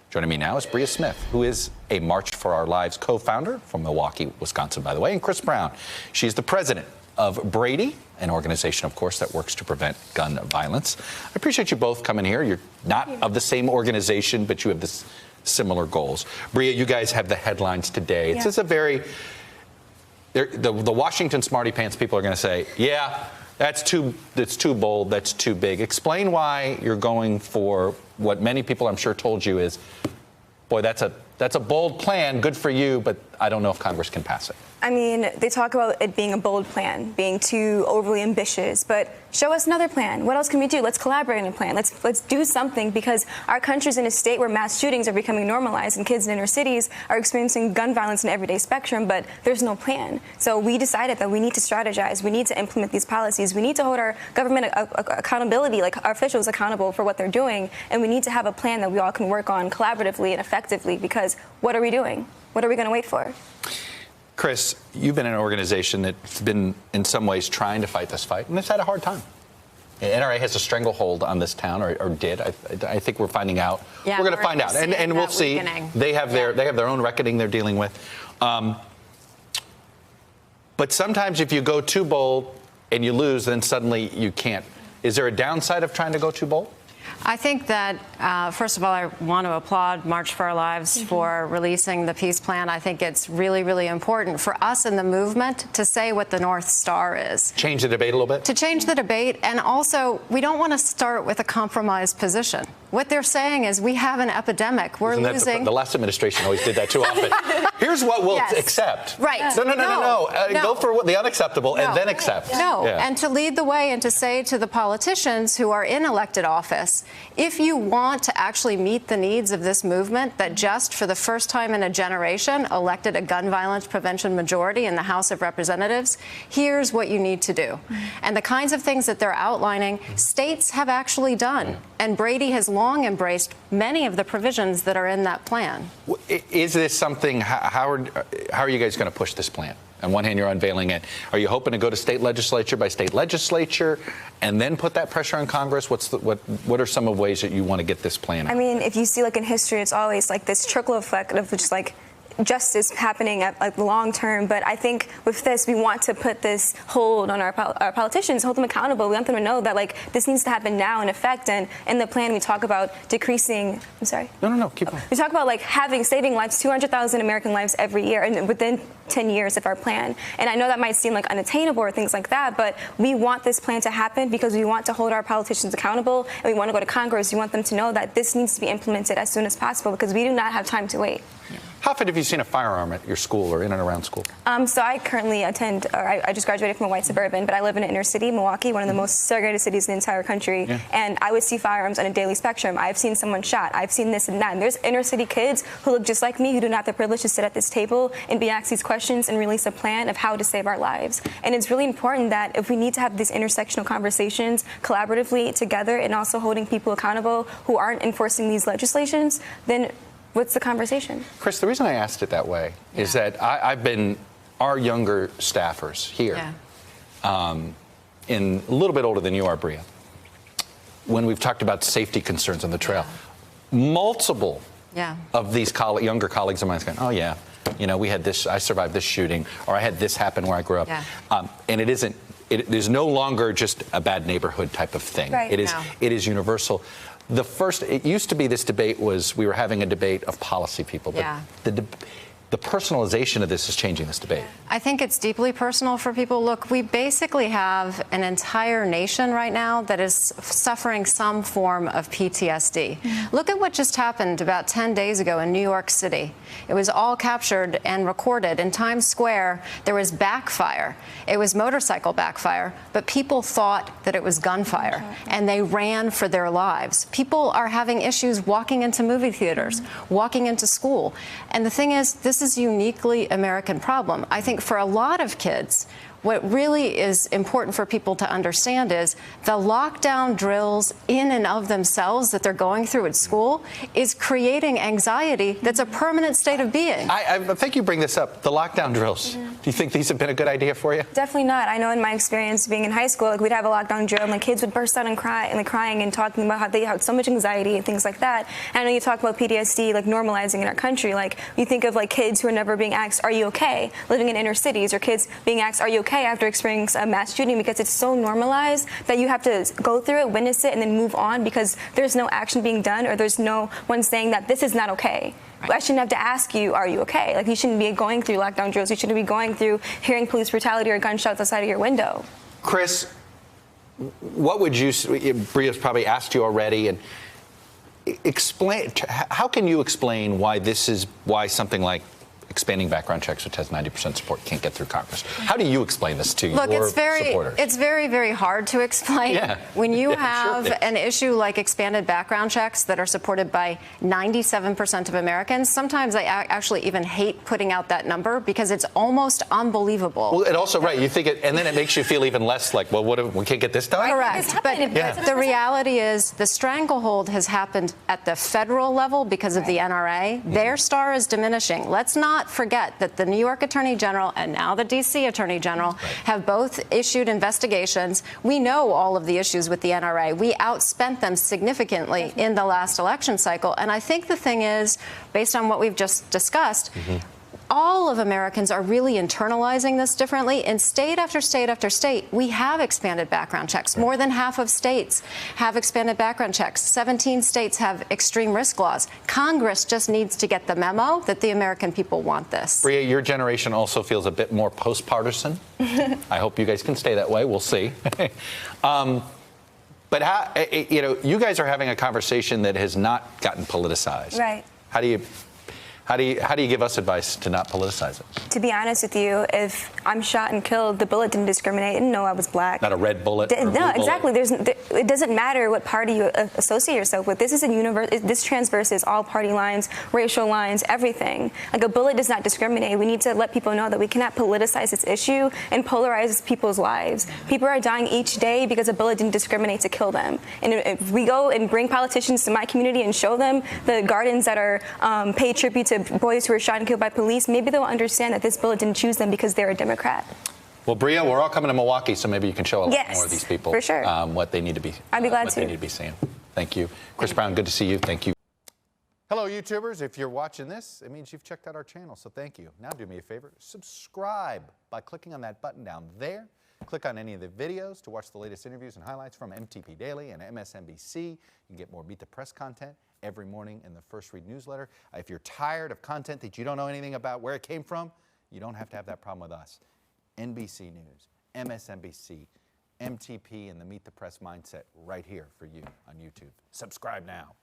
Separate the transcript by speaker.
Speaker 1: Joining me now is Brea Smith, who is a March for Our Lives co-founder from Milwaukee, Wisconsin, by the way, and Chris Brown. She's the president of Brady, an organization, of course, that works to prevent gun violence. I appreciate you both coming here. You're not of the same organization, but you have this similar goals. Brea, you guys have the headlines today. It's just a very, the Washington smarty pants people are going to say, yeah, that's too bold, that's too big. Explain why you're going for what many people I'm sure told you is, boy, that's a bold plan, good for you, but I don't know if Congress can pass it.
Speaker 2: I mean, they talk about it being a bold plan, being too overly ambitious, but show us another plan. What else can we do? Let's collaborate on a plan. Let's do something, because our country's in a state where mass shootings are becoming normalized and kids in inner cities are experiencing gun violence in the everyday spectrum, but there's no plan. So we decided that we need to strategize. We need to implement these policies. We need to hold our government accountability, like our officials accountable for what they're doing, and we need to have a plan that we all can work on collaboratively and effectively, because what are we doing? What are we going to wait for?
Speaker 1: Chris, you've been in an organization that's been, in some ways, trying to fight this fight, and it's had a hard time. The NRA has a stranglehold on this town, or did. I think we're finding out.
Speaker 3: Yeah,
Speaker 1: we're going to find out, and we'll see.
Speaker 3: Weakening.
Speaker 1: They have their own reckoning they're dealing with. But sometimes if you go too bold and you lose, then suddenly you can't. Is there a downside of trying to go too bold?
Speaker 3: I think that, first of all, I want to applaud March for Our Lives for releasing the peace plan. I think it's really, really important for us in the movement to say what the North Star is.
Speaker 1: Change the debate a little bit?
Speaker 3: To change the debate, and also, we don't want to start with a compromised position. What they're saying is we have an epidemic. We're losing.
Speaker 1: The last administration always did that too often. Here's what we'll accept.
Speaker 3: Right.
Speaker 1: No. Go for the unacceptable and then accept.
Speaker 3: No. Yeah. And to lead the way and to say to the politicians who are in elected office, if you want to actually meet the needs of this movement that just for the first time in a generation elected a gun violence prevention majority in the House of Representatives, here's what you need to do. And the kinds of things that they're outlining, states have actually done. And Brady has long embraced many of the provisions that are in that plan.
Speaker 1: Is this something, how are you guys going to push this plan? On one hand, you're unveiling it. Are you hoping to go to state legislature by state legislature and then put that pressure on Congress? What are some of ways that you want to get this plan out?
Speaker 2: I mean, if you see, like, in history, it's always like this trickle effect of just like justice happening at like long term. But I think with this, we want to put this hold on our politicians, hold them accountable. We want them to know that, like, this needs to happen now in effect. And in the plan, we talk about decreasing. I'm sorry.
Speaker 1: No. Keep going.
Speaker 2: We talk about like saving lives, 200,000 American lives every year, and within 10 years of our plan. And I know that might seem like unattainable or things like that, but we want this plan to happen because we want to hold our politicians accountable, and we want to go to Congress. We want them to know that this needs to be implemented as soon as possible, because we do not have time to wait.
Speaker 1: How often have you seen a firearm at your school or in and around school?
Speaker 2: So I currently attend, or I just graduated from a white suburban, but I live in an inner city, Milwaukee, one of the most segregated cities in the entire country. Yeah. And I would see firearms on a daily spectrum. I've seen someone shot. I've seen this and that. And there's inner city kids who look just like me, who do not have the privilege to sit at this table and be asked these questions and release a plan of how to save our lives. And it's really important that if we need to have these intersectional conversations collaboratively together, and also holding people accountable who aren't enforcing these legislations, then what's the conversation?
Speaker 1: Chris, the reason I asked it that way is that I've been, our younger staffers here, in a little bit older than you are, Brea, when we've talked about safety concerns on the trail, multiple of these younger colleagues of mine going, oh yeah, you know, we had this, I survived this shooting, or I had this happen where I grew up. And it isn't, it is no longer just a bad neighborhood type of thing.
Speaker 2: Right.
Speaker 1: It is universal. It used to be this debate was, we were having a debate of policy people, but the personalization of this is changing this debate.
Speaker 3: I think it's deeply personal for people. Look, we basically have an entire nation right now that is suffering some form of PTSD. Look at what just happened about 10 days ago in New York City. It was all captured and recorded. In Times Square, there was backfire. It was motorcycle backfire, but people thought that it was gunfire, and they ran for their lives. People are having issues walking into movie theaters, walking into school. And the thing is, this is a uniquely American problem. I think for a lot of kids, what really is important for people to understand is the lockdown drills in and of themselves that they're going through at school is creating anxiety that's a permanent state of being.
Speaker 1: I think you bring this up, the lockdown drills. Do you think these have been a good idea for you?
Speaker 2: Definitely not. I know in my experience being in high school, like we'd have a lockdown drill and the kids would burst out and crying and talking about how they had so much anxiety and things like that. And I know you talk about PTSD like normalizing in our country. Like you think of like kids who are never being asked, "Are you okay?" living in inner cities, or kids being asked, "Are you okay?" after experiencing a mass shooting, because it's so normalized that you have to go through it, witness it, and then move on because there's no action being done or there's no one saying that this is not okay. I shouldn't have to ask you, "Are you okay?" Like you shouldn't be going through lockdown drills. You shouldn't be going through hearing police brutality or gunshots outside of your window.
Speaker 1: Chris, what would you, Bria's probably asked you already, and explain, how can you explain why something like expanding background checks, which has 90% support, can't get through Congress? How do you explain this to your supporters?
Speaker 3: It's very, very hard to explain.
Speaker 1: Yeah.
Speaker 3: When you
Speaker 1: Yeah,
Speaker 3: have
Speaker 1: sure
Speaker 3: an issue like expanded background checks that are supported by 97% of Americans, sometimes I actually even hate putting out that number because it's almost unbelievable.
Speaker 1: Well, and also, right, you think it, and then it makes you feel even less like, well, what if we can't get this done?
Speaker 3: Correct. But the reality is the stranglehold has happened at the federal level because of the NRA. Their star is diminishing. Let's not forget that the New York Attorney General and now the D.C. Attorney General have both issued investigations. We know all of the issues with the NRA. We outspent them significantly in the last election cycle. And I think the thing is, based on what we've just discussed, all of Americans are really internalizing this differently. In state after state after state, we have expanded background checks. More than half of states have expanded background checks. 17 states have extreme risk laws. Congress just needs to get the memo that the American people want this.
Speaker 1: Bria, your generation also feels a bit more post-partisan. I hope you guys can stay that way. We'll see. But how, you guys are having a conversation that has not gotten politicized.
Speaker 2: Right.
Speaker 1: How do you give us advice to not politicize it?
Speaker 2: To be honest with you, if I'm shot and killed, the bullet didn't discriminate. It didn't know I was black.
Speaker 1: Not a red bullet.
Speaker 2: No, exactly. It doesn't matter what party you associate yourself with. This is a universe. This transverses all party lines, racial lines, everything. Like a bullet does not discriminate. We need to let people know that we cannot politicize this issue and polarize people's lives. People are dying each day because a bullet didn't discriminate to kill them. And if we go and bring politicians to my community and show them the gardens that are paid tribute to boys who were shot and killed by police, maybe they'll understand that this bullet didn't choose them because they're a Democrat.
Speaker 1: Well, Bria, we're all coming to Milwaukee, so maybe you can show a lot more of these people
Speaker 2: for sure.
Speaker 1: What they need to be.
Speaker 2: I'd be glad
Speaker 1: what
Speaker 2: to.
Speaker 1: they need to be seeing. Thank you, Chris Brown. Good to see you. Thank you. Hello, YouTubers. If you're watching this, it means you've checked out our channel, so thank you. Now do me a favor, subscribe by clicking on that button down there. Click on any of the videos to watch the latest interviews and highlights from MTP Daily and MSNBC. You can get more Meet the Press content every morning in the First Read newsletter. If you're tired of content that you don't know anything about where it came from, you don't have to have that problem with us. NBC News, MSNBC, MTP, and the Meet the Press mindset right here for you on YouTube. Subscribe now.